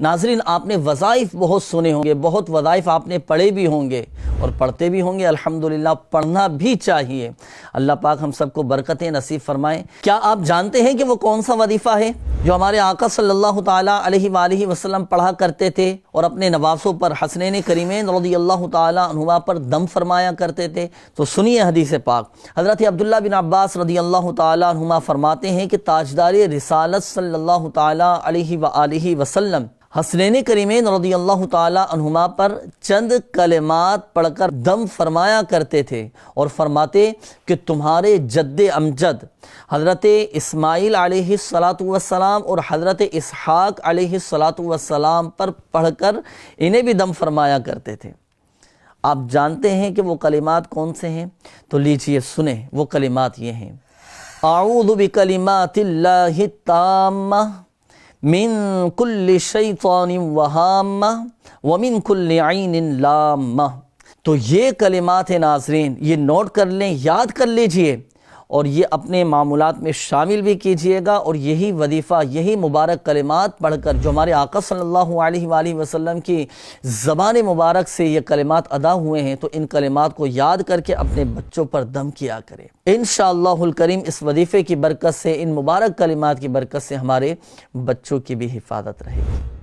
ناظرین، آپ نے وظائف بہت سنے ہوں گے، بہت وظائف آپ نے پڑھے بھی ہوں گے اور پڑھتے بھی ہوں گے، الحمدللہ پڑھنا بھی چاہیے۔ اللہ پاک ہم سب کو برکتیں نصیب فرمائیں۔ کیا آپ جانتے ہیں کہ وہ کون سا وظیفہ ہے جو ہمارے آقا صلی اللہ تعالیٰ علیہ وآلہ وسلم پڑھا کرتے تھے اور اپنے نواسوں پر، حسنین کریمین رضی اللہ تعالیٰ عنہما پر دم فرمایا کرتے تھے؟ تو سنیے حدیث پاک۔ حضرت عبداللہ بن عباس رضی اللہ تعالیٰ عنہما فرماتے ہیں کہ تاجدار رسالت صلی اللہ تعالیٰ علیہ وآلہ وسلم حسنین کریمین رضی اللہ تعالیٰ عنہما پر چند کلمات پڑھ کر دم فرمایا کرتے تھے اور فرماتے کہ تمہارے جد امجد حضرت اسماعیل علیہ السلام اور حضرت اسحاق علیہ السلام پر پڑھ کر انہیں بھی دم فرمایا کرتے تھے۔ آپ جانتے ہیں کہ وہ کلمات کون سے ہیں؟ تو لیجئے سنیں، وہ کلمات یہ ہیں: اعوذ بکلمات اللہ التامہ من کل شیطان وہامہ ومن کل عین لامہ۔ تو یہ کلمات ہیں ناظرین، یہ نوٹ کر لیں، یاد کر لیجئے اور یہ اپنے معمولات میں شامل بھی کیجئے گا، اور یہی وظیفہ، یہی مبارک کلمات پڑھ کر جو ہمارے آقا صلی اللہ علیہ وآلہ وسلم کی زبان مبارک سے یہ کلمات ادا ہوئے ہیں، تو ان کلمات کو یاد کر کے اپنے بچوں پر دم کیا کرے۔ انشاءاللہ الکریم اس وظیفے کی برکت سے، ان مبارک کلمات کی برکت سے ہمارے بچوں کی بھی حفاظت رہے گی۔